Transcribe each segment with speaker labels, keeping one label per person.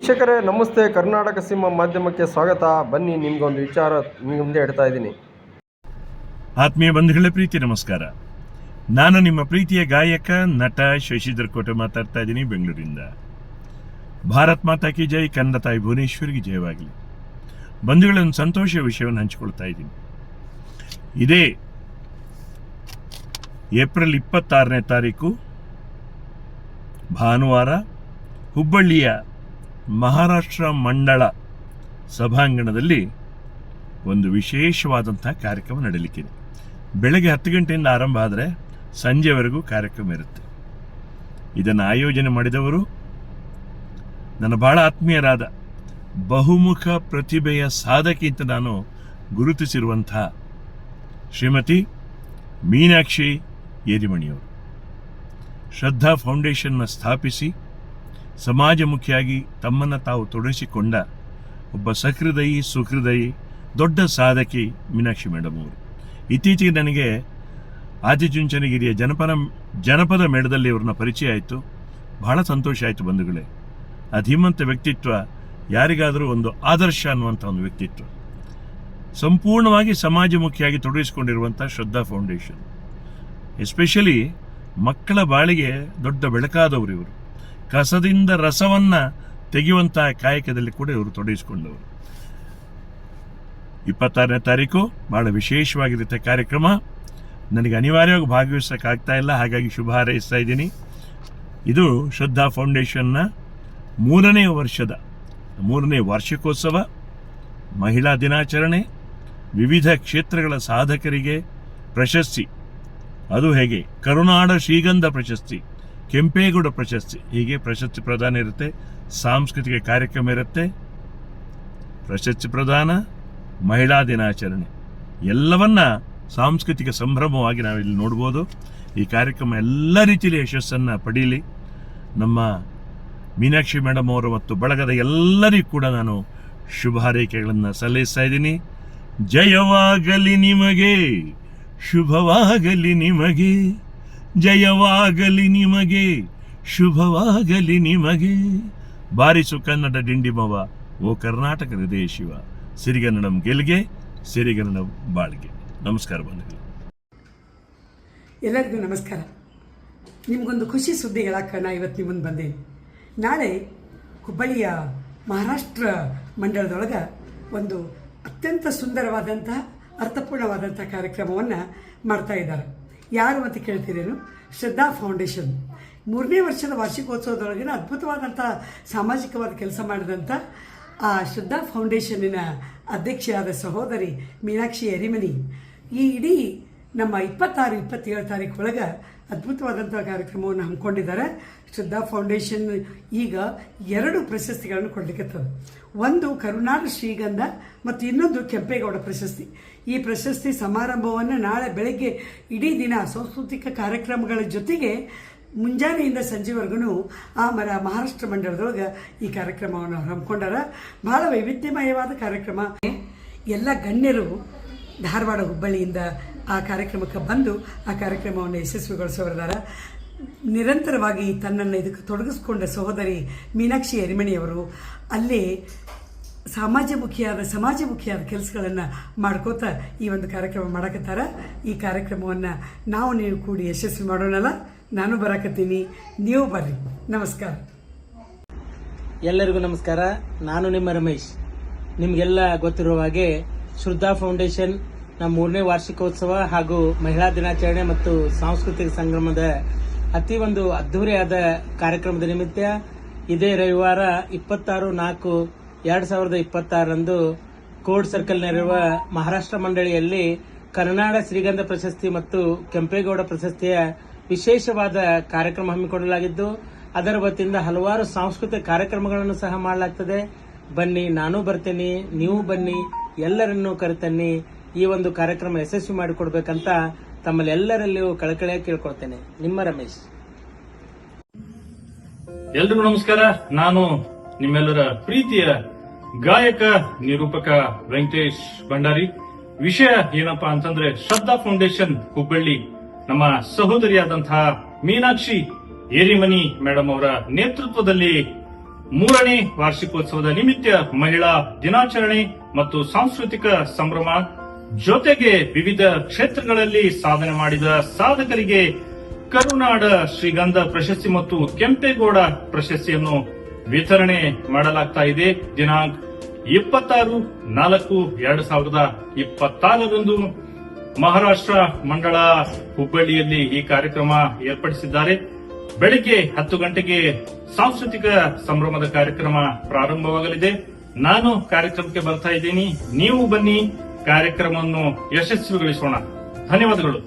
Speaker 1: ವೀಕ್ಷಕರೇ ನಮಸ್ತೆ. ಕರ್ನಾಟಕ ಸಿಂಹ ಮಾಧ್ಯಮಕ್ಕೆ ಸ್ವಾಗತ. ಬನ್ನಿ, ನಿಮ್ಗೊಂದು ವಿಚಾರ ನಿಮ್ಮ ಮುಂದೆ ಇಡ್ತಾ ಇದ್ದೀನಿ.
Speaker 2: ಆತ್ಮೀಯ ಬಂಧುಗಳೇ, ಪ್ರೀತಿ ನಮಸ್ಕಾರ. ನಾನು ನಿಮ್ಮ ಪ್ರೀತಿಯ ಗಾಯಕ ನಟ ಶಶಿಧರ್ ಕೋಟೆ ಮಾತಾಡ್ತಾ ಇದ್ದೀನಿ, ಬೆಂಗಳೂರಿಂದ. ಭಾರತ್ ಮಾತಾ ಕಿ ಜೈ, ಕನ್ನಡ ತಾಯಿ ಭುವನೇಶ್ವರಿಗೆ ಜಯವಾಗಲಿ. ಬಂಧುಗಳೊಂದು ಸಂತೋಷ ವಿಷಯವನ್ನು ಹಂಚಿಕೊಳ್ತಾ ಇದ್ದೀನಿ. ಇದೇ ಏಪ್ರಿಲ್ 26ನೇ ತಾರೀಕು ಭಾನುವಾರ ಹುಬ್ಬಳ್ಳಿಯ ಮಹಾರಾಷ್ಟ್ರ ಮಂಡಳ ಸಭಾಂಗಣದಲ್ಲಿ ಒಂದು ವಿಶೇಷವಾದಂಥ ಕಾರ್ಯಕ್ರಮ ನಡೆಯಲಿಕ್ಕಿದೆ. ಬೆಳಗ್ಗೆ 10 ಗಂಟೆಯಿಂದ ಆರಂಭ ಆದರೆ ಸಂಜೆವರೆಗೂ ಕಾರ್ಯಕ್ರಮ ಇರುತ್ತೆ. ಇದನ್ನು ಆಯೋಜನೆ ಮಾಡಿದವರು ನನ್ನ ಬಹಳ ಆತ್ಮೀಯರಾದ ಬಹುಮುಖ ಪ್ರತಿಭೆಯ ಸಾಧಕಿ ಅಂತ ನಾನು ಗುರುತಿಸಿರುವಂಥ ಶ್ರೀಮತಿ ಮೀನಾಕ್ಷಿ ಯರಿಮಣಿಯವರು. ಶ್ರದ್ಧಾ ಫೌಂಡೇಶನ್ನ ಸ್ಥಾಪಿಸಿ ಸಮಾಜಮುಖಿಯಾಗಿ ತಮ್ಮನ್ನು ತಾವು ತೊಡಗಿಸಿಕೊಂಡ ಒಬ್ಬ ಸಹೃದಯಿ, ಸುಹೃದಯಿ, ದೊಡ್ಡ ಸಾಧಕಿ ಮೀನಾಕ್ಷಿ ಮೇಡಮ್ ಅವರು. ಇತ್ತೀಚೆಗೆ ನನಗೆ ಆದಿಚುಂಚನಗಿರಿಯ ಜನಪದ ಮೇಳದಲ್ಲಿ ಇವ್ರನ್ನ ಪರಿಚಯ ಆಯಿತು. ಬಹಳ ಸಂತೋಷ ಆಯಿತು ಬಂಧುಗಳೇ. ಆ ಧೀಮಂತ ವ್ಯಕ್ತಿತ್ವ, ಯಾರಿಗಾದರೂ ಒಂದು ಆದರ್ಶ ಅನ್ನುವಂಥ ಒಂದು ವ್ಯಕ್ತಿತ್ವ. ಸಂಪೂರ್ಣವಾಗಿ ಸಮಾಜಮುಖಿಯಾಗಿ ತೊಡಗಿಸಿಕೊಂಡಿರುವಂಥ ಶ್ರದ್ಧಾ ಫೌಂಡೇಶನ್, ಎಸ್ಪೆಷಲಿ ಮಕ್ಕಳ ಬಾಳಿಗೆ ದೊಡ್ಡ ಬೆಳಕಾದವರು ಇವರು. ಕಸದಿಂದ ರಸವನ್ನು ತೆಗೆಯುವಂಥ ಕಾಯಕದಲ್ಲಿ ಕೂಡ ಇವರು ತೊಡಗಿಸಿಕೊಂಡವರು. 26ನೇ ತಾರೀಕು ಬಹಳ ವಿಶೇಷವಾಗಿರುತ್ತೆ ಕಾರ್ಯಕ್ರಮ. ನನಗೆ ಅನಿವಾರ್ಯವಾಗಿ ಭಾಗವಹಿಸೋಕ್ಕಾಗ್ತಾ ಇಲ್ಲ, ಹಾಗಾಗಿ ಶುಭ ಹಾರೈಸ್ತಾ ಇದ್ದೀನಿ. ಇದು ಶ್ರದ್ಧಾ ಫೌಂಡೇಶನ್ನ 3ನೇ ವಾರ್ಷಿಕೋತ್ಸವ, ಮಹಿಳಾ ದಿನಾಚರಣೆ, ವಿವಿಧ ಕ್ಷೇತ್ರಗಳ ಸಾಧಕರಿಗೆ ಪ್ರಶಸ್ತಿ. ಅದು ಹೇಗೆ ಕರುನಾಡ ಶ್ರೀಗಂಧ ಪ್ರಶಸ್ತಿ, ಕೆಂಪೇಗೌಡ ಪ್ರಶಸ್ತಿ, ಹೀಗೆ ಪ್ರಶಸ್ತಿ ಪ್ರದಾನ ಇರುತ್ತೆ. ಸಾಂಸ್ಕೃತಿಕ ಕಾರ್ಯಕ್ರಮ ಇರುತ್ತೆ, ಪ್ರಶಸ್ತಿ ಪ್ರದಾನ, ಮಹಿಳಾ ದಿನಾಚರಣೆ, ಎಲ್ಲವನ್ನ ಸಾಂಸ್ಕೃತಿಕ ಸಂಭ್ರಮವಾಗಿ ನಾವಿಲ್ಲಿ ನೋಡ್ಬೋದು. ಈ ಕಾರ್ಯಕ್ರಮ ಎಲ್ಲ ರೀತಿಯಲ್ಲಿ ಯಶಸ್ಸನ್ನು ಪಡೀಲಿ. ನಮ್ಮ ಮೀನಾಕ್ಷಿ ಮೇಡಮ್ ಅವರು ಮತ್ತು ಬಳಗದ ಎಲ್ಲರಿಗೂ ಕೂಡ ನಾನು ಶುಭ ಹಾರೈಕೆಗಳನ್ನು ಸಲ್ಲಿಸ್ತಾ ಇದ್ದೀನಿ. ಜಯವಾಗಲಿ ನಿಮಗೆ, ಶುಭವಾಗಲಿ ನಿಮಗೆ, ಜಯವಾಗಲಿ ನಿಮಗೆ, ಶುಭವಾಗಲಿ ನಿಮಗೆ. ಬಾರಿಸು ಕನ್ನಡ ಡಿಂಡಿಮವ, ಓ ಕರ್ನಾಟಕ ಹೃದಯ ಶಿವ. ಸಿರಿಗನ್ನಡಂ ಗೆಲ್ಗೆ, ಸಿರಿಗನ್ನಡಂ ಬಾಳ್ಗೆ. ನಮಸ್ಕಾರ ಬಂಧುಗಳು.
Speaker 3: ಎಲ್ಲರಿಗೂ ನಮಸ್ಕಾರ. ನಿಮಗೊಂದು ಖುಷಿ ಸುದ್ದಿ ಹೇಳಕ್ಕೆ ನಾ ಇವತ್ತು ನಿಮ್ಮ ಮುಂದೆ ಬಂದೇನೆ. ನಾಳೆ ಹುಬ್ಬಳ್ಳಿಯ ಮಹಾರಾಷ್ಟ್ರ ಮಂಡಳದೊಳಗೆ ಒಂದು ಅತ್ಯಂತ ಸುಂದರವಾದಂಥ ಅರ್ಥಪೂರ್ಣವಾದಂಥ ಕಾರ್ಯಕ್ರಮವನ್ನು ಮಾಡ್ತಾ ಇದ್ದಾರೆ. ಯಾರು ಅಂತ ಕೇಳ್ತೀರೇನು? ಶ್ರದ್ಧಾ ಫೌಂಡೇಶನ್ 3ನೇ ವರ್ಷದ ವಾರ್ಷಿಕೋತ್ಸವದೊಳಗಿನ ಅದ್ಭುತವಾದಂಥ ಸಾಮಾಜಿಕವಾದ ಕೆಲಸ ಮಾಡಿದಂಥ ಆ ಶ್ರದ್ಧಾ ಫೌಂಡೇಶನ್ನಿನ ಅಧ್ಯಕ್ಷೆಯಾದ ಸಹೋದರಿ ಮೀನಾಕ್ಷಿ ಯರಿಮನಿ ಈ ಇಡೀ ನಮ್ಮ 26-27 ತಾರೀಕು ಒಳಗೆ ಅದ್ಭುತವಾದಂಥ ಕಾರ್ಯಕ್ರಮವನ್ನು ಹಮ್ಮಿಕೊಂಡಿದ್ದಾರೆ. ಶ್ರದ್ಧಾ ಫೌಂಡೇಶನ್ ಈಗ 2 ಪ್ರಶಸ್ತಿಗಳನ್ನು ಕೊಡಲಿಕ್ಕತ್ತದ. ಒಂದು ಕರುನಾಡ ಶ್ರೀಗಂಧ ಮತ್ತು ಇನ್ನೊಂದು ಕೆಂಪೇಗೌಡ ಪ್ರಶಸ್ತಿ. ಈ ಪ್ರಶಸ್ತಿ ಸಮಾರಂಭವನ್ನು ನಾಳೆ ಬೆಳಗ್ಗೆ ಇಡೀ ದಿನ ಸಾಂಸ್ಕೃತಿಕ ಕಾರ್ಯಕ್ರಮಗಳ ಜೊತೆಗೆ ಮುಂಜಾನೆಯಿಂದ ಸಂಜೆವರೆಗೂ ಆ ಮಹಾರಾಷ್ಟ್ರ ಮಂಡಳದೊಳಗೆ ಈ ಕಾರ್ಯಕ್ರಮವನ್ನು ಹಮ್ಮಿಕೊಂಡಾರ. ಬಹಳ ವೈವಿಧ್ಯಮಯವಾದ ಕಾರ್ಯಕ್ರಮ. ಎಲ್ಲ ಗಣ್ಯರು ಧಾರವಾಡ, ಹುಬ್ಬಳ್ಳಿಯಿಂದ ಆ ಕಾರ್ಯಕ್ರಮಕ್ಕೆ ಬಂದು ಆ ಕಾರ್ಯಕ್ರಮವನ್ನು ಯಶಸ್ವಿಗೊಳಿಸೋರಿದ್ದಾರೆ. ನಿರಂತರವಾಗಿ ತನ್ನನ್ನು ಇದಕ್ಕೆ ತೊಡಗಿಸ್ಕೊಂಡ ಸಹೋದರಿ ಮೀನಾಕ್ಷಿ ಯರಿಮಣಿಯವರು ಅಲ್ಲೇ ಸಮಾಜಮುಖಿಯಾದ ಕೆಲಸಗಳನ್ನು ಮಾಡ್ಕೋತ ಈ ಒಂದು ಕಾರ್ಯಕ್ರಮ ಮಾಡಕತ್ತಾರ. ಈ ಕಾರ್ಯಕ್ರಮವನ್ನು ನೀವು ಕೂಡಿ ಯಶಸ್ವಿ ಮಾಡೋಣಲ್ಲ. ನಾನು ಬರಾಕತ್ತೀನಿ, ನೀವು ಬರ್ರಿ. ನಮಸ್ಕಾರ.
Speaker 4: ಎಲ್ಲರಿಗೂ ನಮಸ್ಕಾರ. ನಾನು ನಿಮ್ಮ ರಮೇಶ್. ನಿಮಗೆಲ್ಲ ಗೊತ್ತಿರುವ ಹಾಗೆ ಶ್ರದ್ಧಾ ಫೌಂಡೇಶನ್ ನಮ್ಮ 3ನೇ ವಾರ್ಷಿಕೋತ್ಸವ ಹಾಗೂ ಮಹಿಳಾ ದಿನಾಚರಣೆ ಮತ್ತು ಸಾಂಸ್ಕೃತಿಕ ಸಂಗಮದ ಒಂದು ಅದ್ದೂರಿಯಾದ ಕಾರ್ಯಕ್ರಮದ ನಿಮಿತ್ತ ಇದೇ ರವಿವಾರ 26/4/2026 ಕೋರ್ಟ್ ಸರ್ಕಲ್ನಲ್ಲಿರುವ ಮಹಾರಾಷ್ಟ್ರ ಮಂಡಳಿಯಲ್ಲಿ ಕರುನಾಡ ಶ್ರೀಗಂಧ ಪ್ರಶಸ್ತಿ ಮತ್ತು ಕೆಂಪೇಗೌಡ ಪ್ರಶಸ್ತಿಯ ವಿಶೇಷವಾದ ಕಾರ್ಯಕ್ರಮ ಹಮ್ಮಿಕೊಳ್ಳಲಾಗಿದ್ದು, ಅದರ ವತಿಯಿಂದ ಹಲವಾರು ಸಾಂಸ್ಕೃತಿಕ ಕಾರ್ಯಕ್ರಮಗಳನ್ನು ಸಹ ಮಾಡಲಾಗ್ತದೆ. ಬನ್ನಿ, ನಾನು ಬರ್ತೇನೆ, ನೀವು ಬನ್ನಿ, ಎಲ್ಲರನ್ನೂ ಕರೆತನ್ನಿ. ಈ ಒಂದು ಕಾರ್ಯಕ್ರಮ ಯಶಸ್ವಿ ಮಾಡಿಕೊಡ್ಬೇಕಂತ ತಮ್ಮಲ್ಲಿ ಎಲ್ಲರಲ್ಲಿಯೂ ಕಳಕಳಿಯಾಗಿ ಕೇಳ್ಕೊಳ್ತೇನೆ. ನಿಮ್ಮ ರಮೇಶ್.
Speaker 5: ಎಲ್ರಿಗೂ ನಮಸ್ಕಾರ. ನಾನು ನಿಮ್ಮೆಲ್ಲರ ಪ್ರೀತಿಯ ಗಾಯಕ ನಿರೂಪಕ ವೆಂಕಟೇಶ್ ಭಂಡಾರಿ. ವಿಷಯ ಏನಪ್ಪಾ ಅಂತಂದ್ರೆ, ಶ್ರದ್ಧಾ ಫೌಂಡೇಶನ್ ಹುಬ್ಬಳ್ಳಿ ನಮ್ಮ ಸಹೋದರಿಯಾದಂತಹ ಮೀನಾಕ್ಷಿ ಯರಿಮನಿ ಮೇಡಮ್ ಅವರ ನೇತೃತ್ವದಲ್ಲಿ 3ನೇ ವಾರ್ಷಿಕೋತ್ಸವದ ನಿಮಿತ್ತ ಮಹಿಳಾ ದಿನಾಚರಣೆ ಮತ್ತು ಸಾಂಸ್ಕೃತಿಕ ಸಂಭ್ರಮ, ಜೊತೆಗೆ ವಿವಿಧ ಕ್ಷೇತ್ರಗಳಲ್ಲಿ ಸಾಧನೆ ಮಾಡಿದ ಸಾಧಕರಿಗೆ ಕರುನಾಡ ಶ್ರೀಗಂಧ ಪ್ರಶಸ್ತಿ ಮತ್ತು ಕೆಂಪೇಗೌಡ ಪ್ರಶಸ್ತಿಯನ್ನು ವಿತರಣೆ ಮಾಡಲಾಗ್ತಾ ಇದೆ. ದಿನಾಂಕ 26/4/2026 ಮಹಾರಾಷ್ಟ್ರ ಮಂಡಳ ಹುಬ್ಬಳ್ಳಿಯಲ್ಲಿ ಈ ಕಾರ್ಯಕ್ರಮ ಏರ್ಪಡಿಸಿದ್ದಾರೆ. ಬೆಳಿಗ್ಗೆ 10 ಗಂಟೆಗೆ ಸಾಂಸ್ಕೃತಿಕ ಸಂಭ್ರಮದ ಕಾರ್ಯಕ್ರಮ ಪ್ರಾರಂಭವಾಗಲಿದೆ. ನಾನು ಕಾರ್ಯಕ್ರಮಕ್ಕೆ ಬರ್ತಾ ಇದ್ದೀನಿ, ನೀವು ಬನ್ನಿ, ಕಾರ್ಯಕ್ರಮವನ್ನು ಯಶಸ್ವಿಗೊಳಿಸೋಣ. ಧನ್ಯವಾದಗಳು.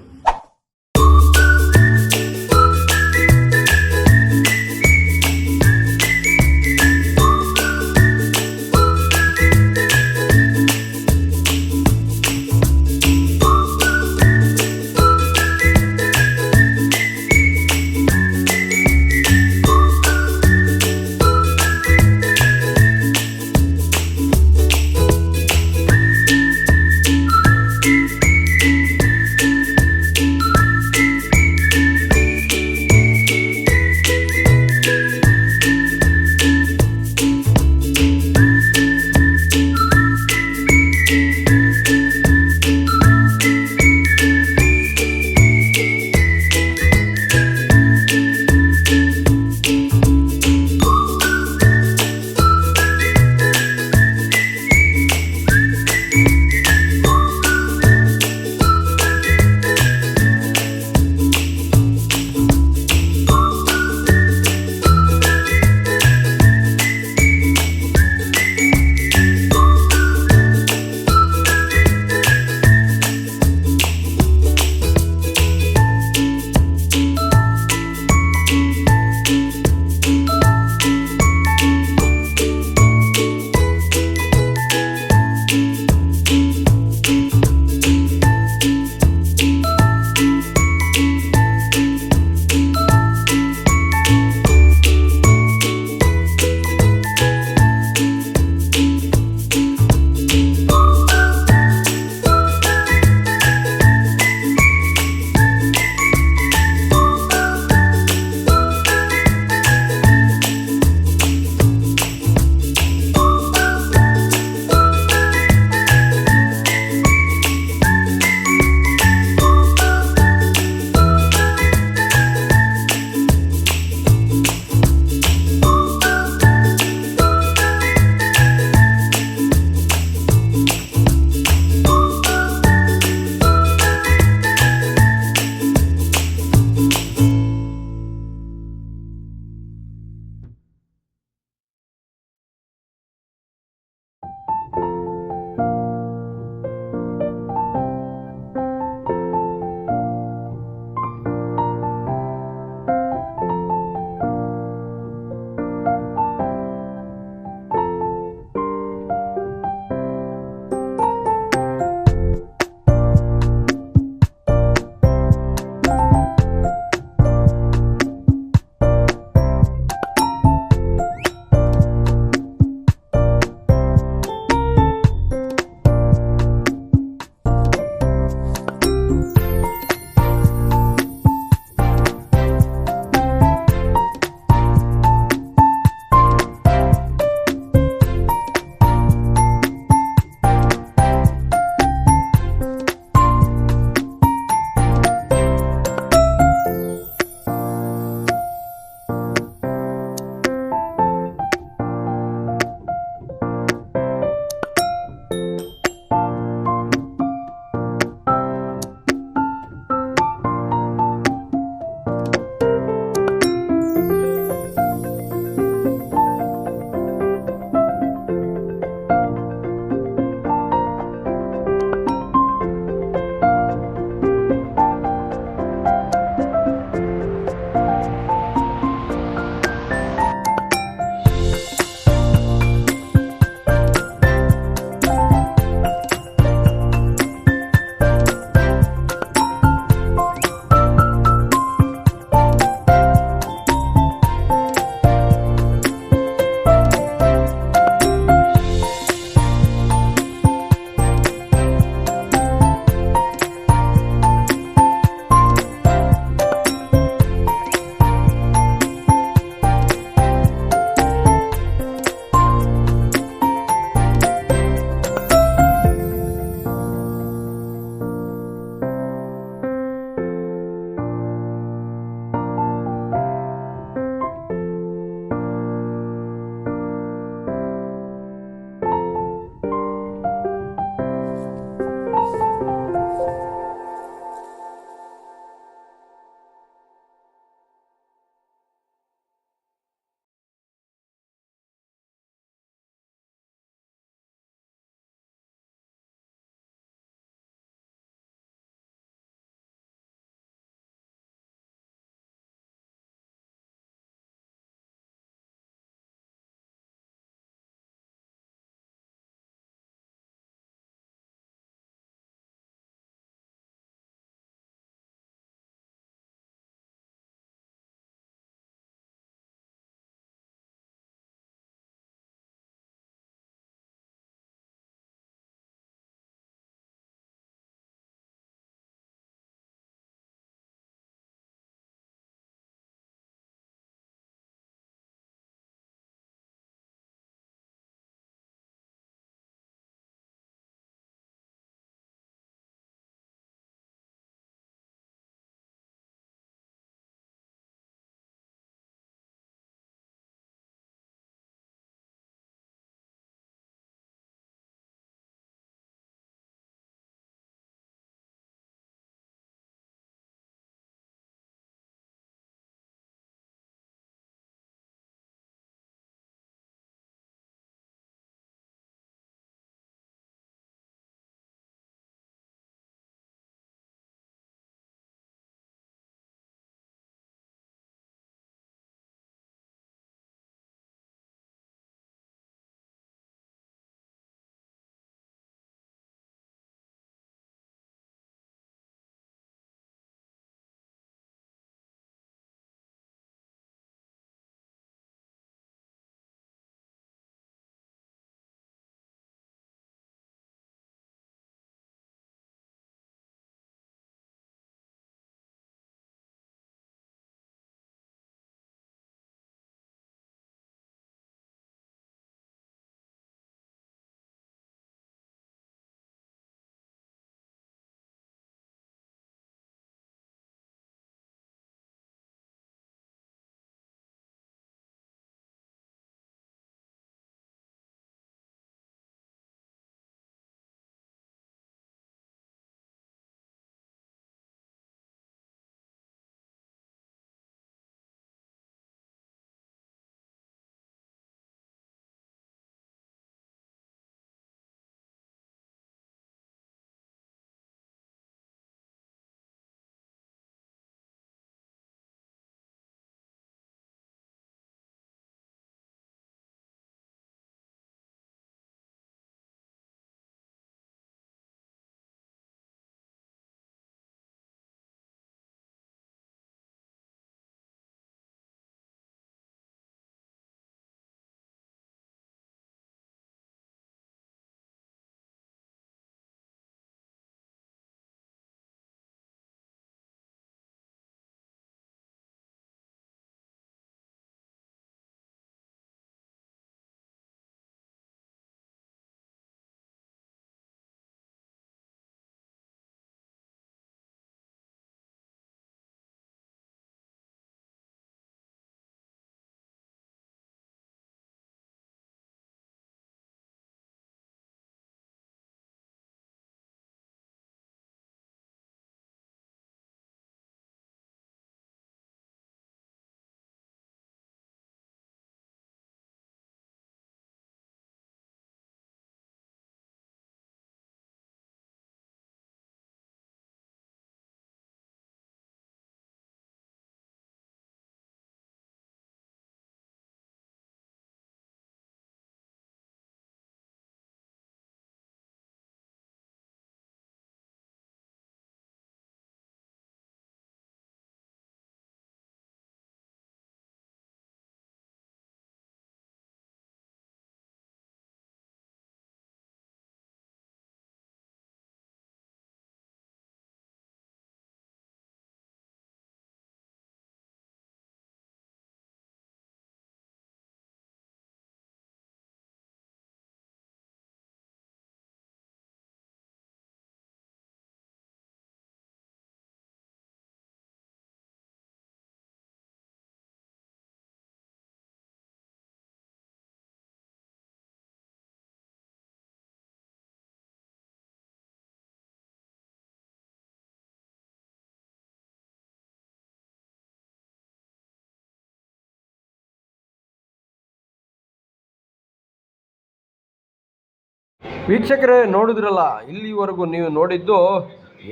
Speaker 1: ವೀಕ್ಷಕರೇ, ನೋಡಿದ್ರಲ್ಲ, ಇಲ್ಲಿವರೆಗೂ ನೀವು ನೋಡಿದ್ದು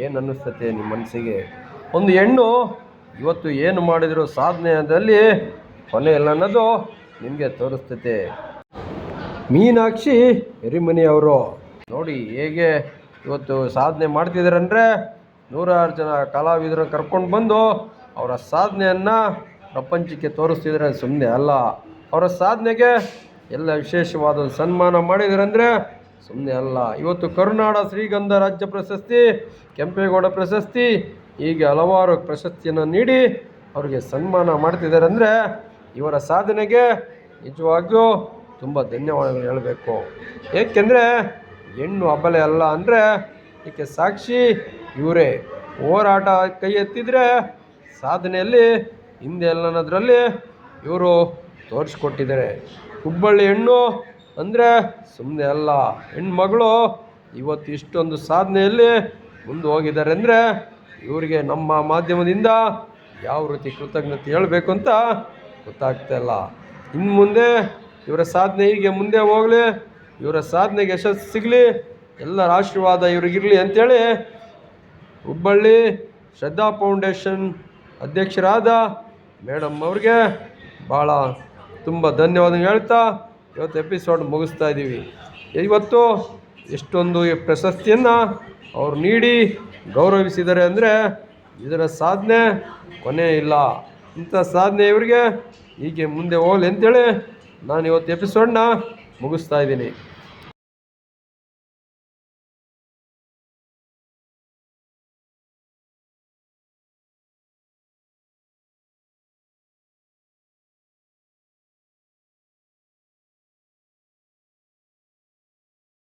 Speaker 1: ಏನು ಅನ್ನಿಸ್ತತೆ ನಿಮ್ಮ ಮನಸ್ಸಿಗೆ? ಒಂದು ಹೆಣ್ಣು ಇವತ್ತು ಏನು ಮಾಡಿದ್ರು ಸಾಧನೆಯಲ್ಲಿ ಕೊನೆ ಇಲ್ಲ ಅನ್ನೋದು ನಿಮಗೆ ತೋರಿಸ್ತೈತೆ. ಮೀನಾಕ್ಷಿ ಎರಿಮನಿ ಅವರು ನೋಡಿ ಹೇಗೆ ಇವತ್ತು ಸಾಧನೆ ಮಾಡ್ತಿದ್ದಾರೆ ಅಂದರೆ, 100 ಜನ ಕಲಾವಿದರನ್ನು ಕರ್ಕೊಂಡು ಬಂದು ಅವರ ಸಾಧನೆಯನ್ನು ಪ್ರಪಂಚಕ್ಕೆ ತೋರಿಸ್ತಿದ್ದಾರೆ. ಸುಮ್ಮನೆ ಅಲ್ಲ, ಅವರ ಸಾಧನೆಗೆ ಎಲ್ಲ ವಿಶೇಷವಾದ ಸನ್ಮಾನ ಮಾಡಿದ್ದಾರೆ ಅಂದರೆ ಸುಮ್ಮನೆ ಅಲ್ಲ. ಇವತ್ತು ಕರುನಾಡ ಶ್ರೀಗಂಧ ರಾಜ್ಯ ಪ್ರಶಸ್ತಿ, ಕೆಂಪೇಗೌಡ ಪ್ರಶಸ್ತಿ, ಹೀಗೆ ಹಲವಾರು ಪ್ರಶಸ್ತಿಯನ್ನು ನೀಡಿ ಅವರಿಗೆ ಸನ್ಮಾನ ಮಾಡ್ತಿದ್ದಾರೆ ಅಂದರೆ ಇವರ ಸಾಧನೆಗೆ ನಿಜವಾಗಿಯೂ ತುಂಬ ಧನ್ಯವಾದಗಳು ಹೇಳಬೇಕು. ಏಕೆಂದರೆ ಹೆಣ್ಣು ಅಬಲೆ ಅಲ್ಲ ಅಂದರೆ ಇದಕ್ಕೆ ಸಾಕ್ಷಿ ಇವರೇ. ಹೋರಾಟ ಕೈ ಎತ್ತಿದರೆ ಸಾಧನೆಯಲ್ಲಿ ಹಿಂದೆ ಎಲ್ಲ ಅನ್ನೋದ್ರಲ್ಲಿ ಇವರು ತೋರಿಸ್ಕೊಟ್ಟಿದ್ದಾರೆ. ಹುಬ್ಬಳ್ಳಿ ಹೆಣ್ಣು ಅಂದರೆ ಸುಮ್ಮನೆ ಅಲ್ಲ, ಹೆಣ್ಮಗಳು ಇವತ್ತು ಇಷ್ಟೊಂದು ಸಾಧನೆಯಲ್ಲಿ ಮುಂದೆ ಹೋಗಿದ್ದಾರೆ ಅಂದರೆ ಇವರಿಗೆ ನಮ್ಮ ಮಾಧ್ಯಮದಿಂದ ಯಾವ ರೀತಿ ಕೃತಜ್ಞತೆ ಹೇಳಬೇಕು ಅಂತ ಗೊತ್ತಾಗ್ತಾ ಇಲ್ಲ. ಇನ್ನು ಮುಂದೆ ಇವರ ಸಾಧನೆ ಹೀಗೆ ಮುಂದೆ ಹೋಗಲಿ, ಇವರ ಸಾಧನೆಗೆ ಯಶಸ್ಸು ಸಿಗಲಿ, ಎಲ್ಲರ ಆಶೀರ್ವಾದ ಇವ್ರಿಗಿರಲಿ ಅಂಥೇಳಿ ಹುಬ್ಬಳ್ಳಿ ಶ್ರದ್ಧಾ ಫೌಂಡೇಶನ್ ಅಧ್ಯಕ್ಷರಾದ ಮೇಡಮ್ ಅವ್ರಿಗೆ ಭಾಳ ತುಂಬ ಧನ್ಯವಾದ ಹೇಳ್ತಾ ಇವತ್ತು ಎಪಿಸೋಡ್ ಮುಗಿಸ್ತಾ ಇದ್ದೀವಿ. ಇವತ್ತು ಎಷ್ಟೊಂದು ಈ ಪ್ರಶಸ್ತಿಯನ್ನು ಅವ್ರು ನೀಡಿ ಗೌರವಿಸಿದ್ದಾರೆ ಅಂದರೆ ಇದರ ಸಾಧನೆ ಕೊನೆ ಇಲ್ಲ. ಇಂಥ ಸಾಧನೆ ಇವರಿಗೆ ಹೀಗೆ ಮುಂದೆ ಹೋಗಲಿ ಅಂತೇಳಿ ನಾನು ಇವತ್ತು ಎಪಿಸೋಡನ್ನ ಮುಗಿಸ್ತಾ ಇದ್ದೀನಿ.